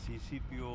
CCPO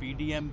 PDM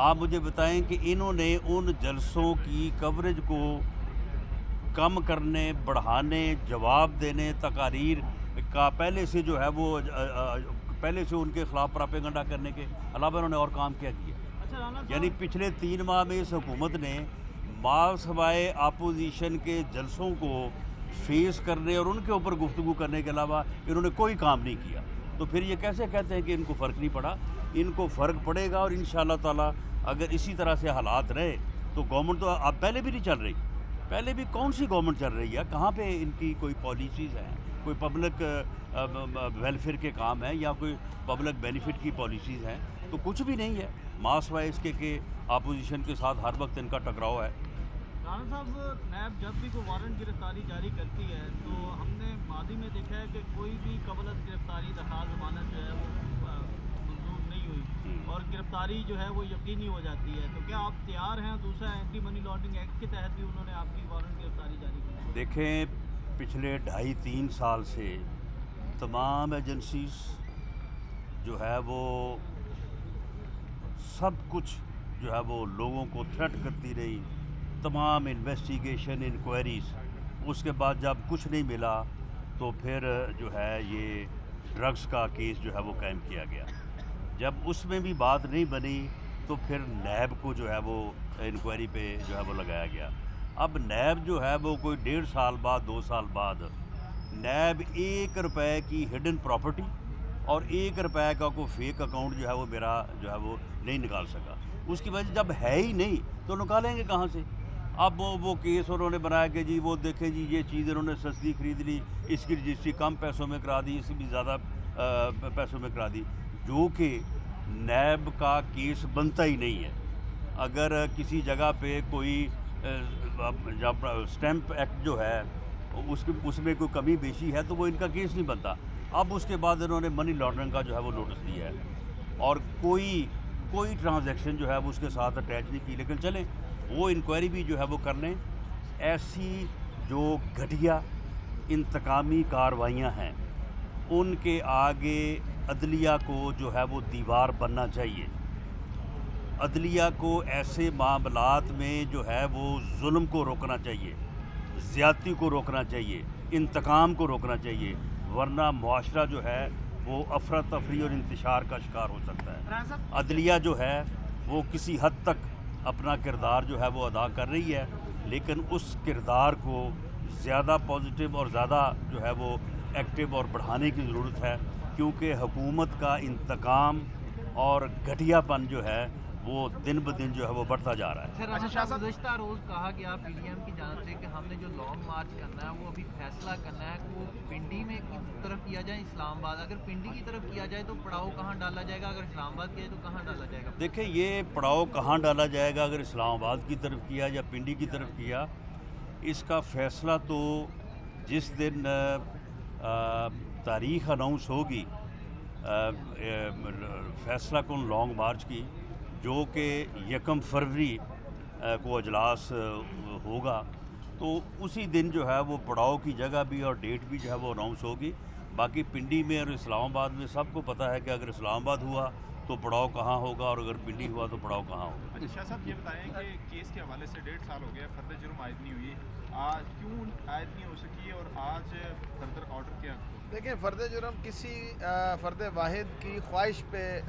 آپ مجھے بتائیں کہ انہوں نے ان جلسوں کی کوریج کو کم کرنے، بڑھانے، جواب دینے، تقاریر کا پہلے سے جو ہے وہ پہلے سے ان کے خلاف پراپیگنڈا کرنے کے علاوہ انہوں نے اور کام کیا کیا؟ یعنی پچھلے 3 ماہ میں اس حکومت نے ماں سوائے اپوزیشن کے جلسوں کو فیس کرنے اور ان کے اوپر گفتگو کرنے کے علاوہ انہوں نے کوئی کام نہیں کیا. تو پھر یہ کیسے کہتے ہیں کہ ان کو فرق نہیں پڑا؟ ان کو فرق پڑے گا، اور انشاءاللہ تعالی اگر اسی طرح سے حالات رہے تو گورنمنٹ تو اب پہلے بھی نہیں چل رہی. پہلے بھی کون سی گورنمنٹ چل رہی ہے؟ کہاں پہ ان کی کوئی پالیسیز ہیں، کوئی پبلک ویلفیئر کے کام ہیں یا کوئی پبلک بینیفٹ کی پالیسیز ہیں؟ تو کچھ بھی نہیں ہے، ماں سوائے اس کے کہ اپوزیشن کے ساتھ ہر وقت ان کا ٹکراؤ ہے. رانا صاحب، نیب جب بھی کوئی وارنٹ گرفتاری جاری کرتی ہے تو ہم نے ماضی میں دیکھا ہے کہ کوئی بھی قبل از گرفتاری درخواست ضمانت جو ہے وہ منظور نہیں ہوئی اور گرفتاری جو ہے وہ یقینی ہو جاتی ہے. تو کیا آپ تیار ہیں؟ دوسرا اینٹی منی لانڈرنگ ایکٹ کے تحت بھی انہوں نے آپ کی وارنٹ گرفتاری جاری کی. دیکھیں، پچھلے 2.5-3 سال سے تمام ایجنسیز جو ہے وہ سب کچھ جو ہے وہ لوگوں کو تھریٹ کرتی رہی، تمام انویسٹیگیشن، انکوائریز. اس کے بعد جب کچھ نہیں ملا تو پھر جو ہے یہ ڈرگس کا کیس جو ہے وہ قائم کیا گیا. جب اس میں بھی بات نہیں بنی تو پھر نیب کو جو ہے وہ انکوائری پہ جو ہے وہ لگایا گیا. اب نیب جو ہے وہ کوئی 1.5 سال بعد 2 سال بعد نیب 1 روپے کی ہڈن پراپرٹی اور 1 روپے کا کوئی فیک اکاؤنٹ جو ہے وہ میرا جو ہے وہ نہیں نکال سکا. اس کی وجہ جب ہے ہی نہیں تو نکالیں گے کہاں سے؟ اب وہ کیس انہوں نے بنایا کہ جی وہ دیکھیں جی یہ چیز انہوں نے سستی خرید لی، اس کی رجسٹری کم پیسوں میں کرا دی، اس کی بھی زیادہ پیسوں میں کرا دی، جو کہ نیب کا کیس بنتا ہی نہیں ہے. اگر کسی جگہ پہ کوئی جب اسٹیمپ ایکٹ جو ہے اس میں کوئی کمی بیشی ہے تو وہ ان کا کیس نہیں بنتا. اب اس کے بعد انہوں نے منی لانڈرنگ کا جو ہے وہ نوٹس دیا ہے اور کوئی ٹرانزیکشن جو ہے وہ اس کے ساتھ اٹیچ نہیں کی. لیکن چلیں وہ انکوائری بھی جو ہے وہ کر لیں. ایسی جو گھٹیا انتقامی کارروائیاں ہیں ان کے آگے عدلیہ کو جو ہے وہ دیوار بننا چاہیے. عدلیہ کو ایسے معاملات میں جو ہے وہ ظلم کو روکنا چاہیے، زیادتی کو روکنا چاہیے، انتقام کو روکنا چاہیے، ورنہ معاشرہ جو ہے وہ افراتفری اور انتشار کا شکار ہو سکتا ہے. عدلیہ جو ہے وہ کسی حد تک اپنا کردار جو ہے وہ ادا کر رہی ہے، لیکن اس کردار کو زیادہ پازیٹیو اور زیادہ جو ہے وہ ایکٹیو اور بڑھانے کی ضرورت ہے، کیونکہ حکومت کا انتقام اور گھٹیا پن جو ہے وہ دن بدن جو ہے وہ بڑھتا جا رہا ہے. گزشتہ روز کہا گیا پی ڈی ایم کی جانب سے کہ ہم نے جو لانگ مارچ کرنا ہے وہ ابھی فیصلہ کرنا ہے کہ وہ پنڈی میں کی طرف کیا جائے اسلام آباد. اگر پنڈی کی طرف کیا جائے تو پڑاؤ کہاں ڈالا جائے گا؟ اگر اسلام آباد کیا جائے تو کہاں ڈالا جائے گا؟ دیکھیں، یہ پڑاؤ کہاں ڈالا جائے گا، اگر اسلام آباد کی طرف کیا یا پنڈی کی طرف کیا، اس کا فیصلہ تو جس دن تاریخ اناؤنس ہوگی فیصلہ کن لانگ مارچ کی، جو کہ 1 فروری کو اجلاس ہوگا، تو اسی دن جو ہے وہ پڑاؤ کی جگہ بھی اور ڈیٹ بھی جو ہے وہ اناؤنس ہوگی. باقی پنڈی میں اور اسلام آباد میں سب کو پتہ ہے کہ اگر اسلام آباد ہوا تو پڑاؤ کہاں ہوگا اور اگر پنڈی ہوا تو پڑاؤ کہاں ہوگا. اچھا شاہ صاحب، یہ بتائیں کہ کیس کے حوالے سے 1.5 سال ہو گیا، فرد جرم عائد نہیں ہوئی، آج کیوں عائد نہیں ہو سکی اور آج فردر آرڈر کیا؟ دیکھیں، فرد جرم کسی فرد واحد کی خواہش پہ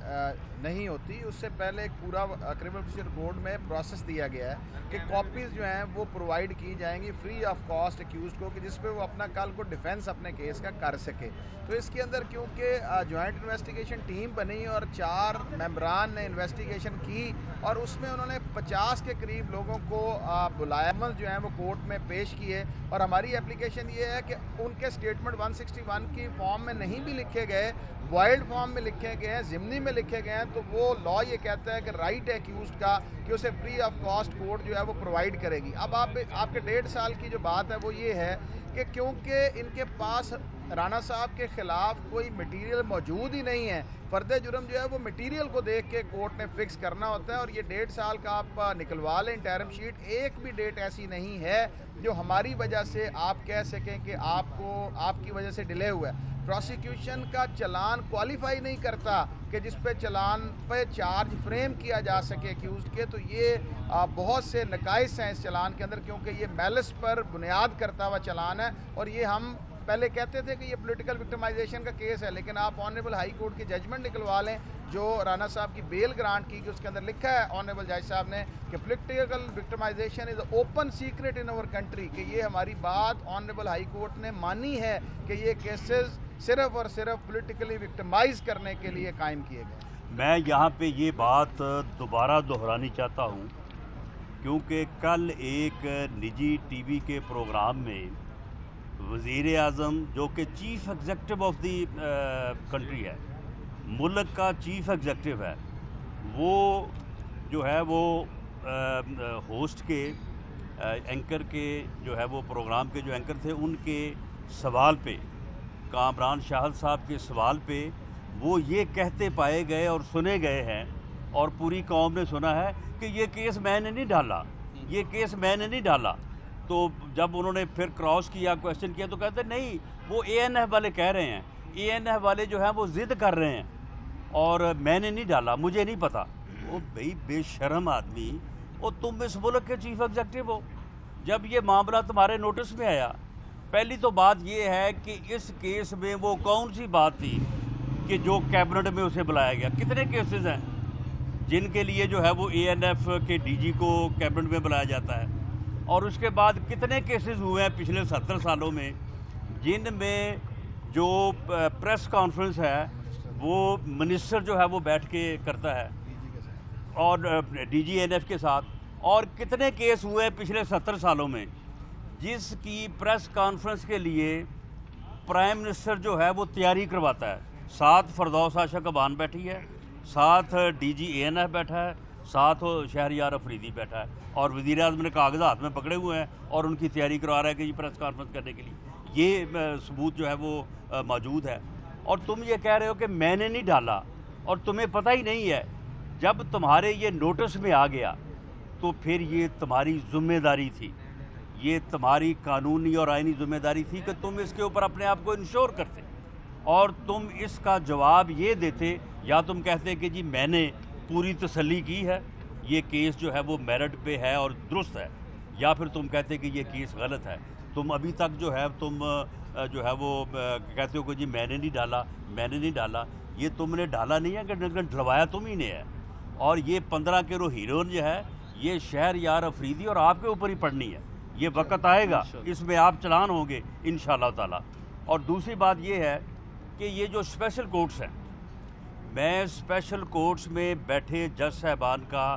نہیں ہوتی. اس سے پہلے ایک پورا کرمنل پروسیجر کوڈ میں پروسیس دیا گیا ہے کہ کاپیز جو ہیں وہ پرووائڈ کی جائیں گی فری آف کاسٹ ایکیوزڈ کو، کہ جس پہ وہ اپنا کل کو ڈیفینس اپنے کیس کا کر سکے. تو اس کے اندر کیونکہ جوائنٹ انویسٹیگیشن ٹیم بنی اور 4 ممبران نے انویسٹیگیشن کی اور اس میں انہوں نے 50 کے قریب لوگوں کو بلایا جو ہیں وہ کورٹ میں پیش کیے. اور ہماری اپلیکیشن یہ ہے کہ ان کے سٹیٹمنٹ 161 کی فارم میں نہیں بھی لکھے گئے، وائلڈ فارم میں لکھے گئے ہیں، ضمنی میں لکھے گئے ہیں، تو وہ لا یہ کہتا ہے کہ رائٹ ہے ایکیوزڈ کا کہ اسے فری آف کاسٹ کورٹ جو ہے وہ پرووائڈ کرے گی. اب آپ کے 1.5 سال کی جو بات ہے وہ یہ ہے کہ کیونکہ ان کے پاس رانا صاحب کے خلاف کوئی مٹیریل موجود ہی نہیں ہے. فرد جرم جو ہے وہ مٹیریل کو دیکھ کے کورٹ نے فکس کرنا ہوتا ہے, اور یہ 1.5 سال کا آپ نکلوا لیں انٹرم شیٹ, ایک بھی ڈیٹ ایسی نہیں ہے جو ہماری وجہ سے آپ کہہ سکیں کہ آپ کی وجہ سے ڈیلے ہوا ہے. پروسیکیوشن کا چلان کوالیفائی نہیں کرتا کہ جس پہ چلان پہ چارج فریم کیا جا سکے ایکیوزڈ کے, تو یہ بہت سے نقائص ہیں اس چلان کے اندر, کیونکہ یہ میلس پر بنیاد کرتا ہوا چلان ہے. اور یہ ہم پہلے کہتے تھے کہ یہ پولیٹیکل وکٹمائزیشن کا کیس ہے, لیکن آپ آنریبل ہائی کورٹ کی ججمنٹ نکلوا لیں جو رانا صاحب کی بیل گرانٹ کی, کہ اس کے اندر لکھا ہے آنریبل جج صاحب نے کہ political victimization is open secret in our country, کہ یہ ہماری بات آنریبل ہائی کورٹ نے مانی ہے کہ یہ کیسز صرف اور صرف پولیٹیکلی وکٹمائز کرنے کے لیے قائم کیے گئے. میں یہاں پہ یہ بات دوبارہ دہرانی چاہتا ہوں, کیونکہ کل ایک نجی ٹی وی کے پروگرام میں وزیر اعظم جو کہ chief executive of the country ہے, ملک کا چیف ایگزیکٹو ہے, وہ جو ہے وہ ہوسٹ کے اینکر کے جو ہے وہ پروگرام کے جو اینکر تھے ان کے سوال پہ, کامران شاہد صاحب کے سوال پہ وہ یہ کہتے پائے گئے اور سنے گئے ہیں, اور پوری قوم نے سنا ہے کہ یہ کیس میں نے نہیں ڈالا, یہ کیس میں نے نہیں ڈالا. تو جب انہوں نے پھر کراس کیا, کویشچن کیا, تو کہتے نہیں وہ اے این ایف والے کہہ رہے ہیں, اے این ایف والے جو ہیں وہ ضد کر رہے ہیں, اور میں نے نہیں ڈالا, مجھے نہیں پتا. وہ بھئی بے شرم آدمی, اور تم اس ملک کے چیف ایگزیکٹو ہو. جب یہ معاملہ تمہارے نوٹس میں آیا, پہلی تو بات یہ ہے کہ اس کیس میں وہ کون سی بات تھی کہ جو کیبنٹ میں اسے بلایا گیا. کتنے کیسز ہیں جن کے لیے جو ہے وہ اے این ایف کے ڈی جی کو کیبنٹ میں بلایا جاتا ہے, اور اس کے بعد کتنے کیسز ہوئے ہیں پچھلے 70 سالوں میں جن میں جو پریس کانفرنس ہے وہ منسٹر جو ہے وہ بیٹھ کے کرتا ہے, اور ڈی جی این ایف کے ساتھ. اور کتنے کیس ہوئے پچھلے 70 سالوں میں جس کی پریس کانفرنس کے لیے پرائم منسٹر جو ہے وہ تیاری کرواتا ہے, ساتھ فردوس عائشہ کبان بیٹھی ہے, ساتھ ڈی جی اے این ایف بیٹھا ہے, ساتھ شہریار افریدی بیٹھا ہے, اور وزیر اعظم نے کاغذات میں پکڑے ہوئے ہیں اور ان کی تیاری کروا رہا ہے کہ یہ پریس کانفرنس کرنے کے لیے. یہ ثبوت جو ہے وہ موجود ہے, اور تم یہ کہہ رہے ہو کہ میں نے نہیں ڈالا, اور تمہیں پتہ ہی نہیں ہے. جب تمہارے یہ نوٹس میں آ گیا تو پھر یہ تمہاری ذمہ داری تھی, یہ تمہاری قانونی اور آئینی ذمہ داری تھی کہ تم اس کے اوپر اپنے آپ کو انشور کرتے, اور تم اس کا جواب یہ دیتے, یا تم کہتے کہ جی میں نے پوری تسلی کی ہے, یہ کیس جو ہے وہ میرٹ پہ ہے اور درست ہے, یا پھر تم کہتے کہ یہ کیس غلط ہے. تم ابھی تک جو ہے تم جو ہے وہ کہتے ہو کہ جی میں نے نہیں ڈالا, میں نے نہیں ڈالا. یہ تم نے ڈالا نہیں ہے کہ ڈلوایا تم ہی نے ہے, اور یہ 15 کلو ہیروئن جو ہے یہ شہریار افریدی اور آپ کے اوپر ہی پڑنی ہے. یہ وقت آئے گا, اس میں آپ چلان ہوں گے انشاءاللہ تعالی. اور دوسری بات یہ ہے کہ یہ جو اسپیشل کورٹس ہیں, میں اسپیشل کورٹس میں بیٹھے جج صاحبان کا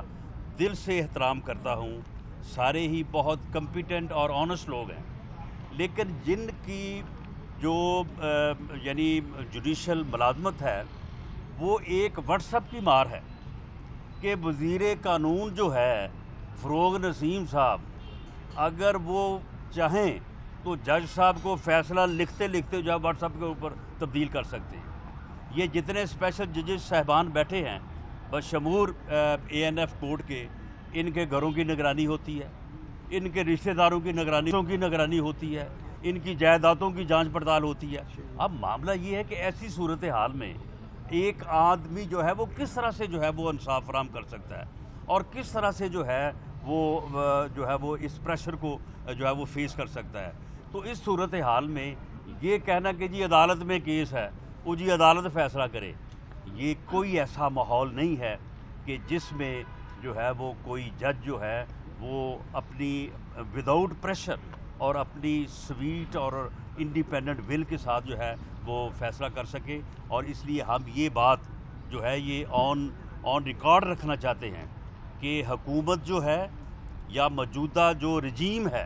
دل سے احترام کرتا ہوں, سارے ہی بہت کمپیٹنٹ اور آنیسٹ لوگ ہیں, لیکن جن کی جو یعنی جوڈیشل ملازمت ہے وہ ایک واٹس ایپ کی مار ہے کہ وزیر قانون جو ہے فروغ نسیم صاحب, اگر وہ چاہیں تو جج صاحب کو فیصلہ لکھتے لکھتے جو ہے واٹس ایپ کے اوپر تبدیل کر سکتے ہیں. یہ جتنے اسپیشل ججز صاحبان بیٹھے ہیں بشمول اے این ایف کورٹ کے, ان کے گھروں کی نگرانی ہوتی ہے, ان کے رشتہ داروں کی نگرانی ہوتی ہے, ان کی جائیدادوں کی جانچ پڑتال ہوتی ہے. اب معاملہ یہ ہے کہ ایسی صورتحال میں ایک آدمی جو ہے وہ کس طرح سے جو ہے وہ انصاف فراہم کر سکتا ہے, اور کس طرح سے جو ہے وہ اس پریشر کو جو ہے وہ فیس کر سکتا ہے. تو اس صورتحال میں یہ کہنا کہ جی عدالت میں کیس ہے, وہ جی عدالت فیصلہ کرے, یہ کوئی ایسا ماحول نہیں ہے کہ جس میں جو ہے وہ کوئی جج جو ہے وہ اپنی وداؤٹ پریشر اور اپنی سویٹ اور انڈیپینڈنٹ ول کے ساتھ جو ہے وہ فیصلہ کر سکے. اور اس لیے ہم یہ بات جو ہے یہ آن ریکارڈ رکھنا چاہتے ہیں کہ حکومت جو ہے یا موجودہ جو رجیم ہے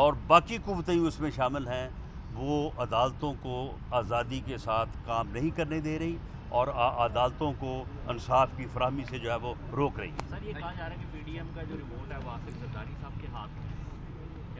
اور باقی قوتیں اس میں شامل ہیں وہ عدالتوں کو آزادی کے ساتھ کام نہیں کرنے دے رہی, اور عدالتوں کو انصاف کی فراہمی سے جو ہے وہ روک رہی ہے. سر یہ کہا جا رہا ہے کہ پی ڈی ایم کا جو ریموٹ ہے وہ آصف زرداری صاحب کے ہاتھ میں,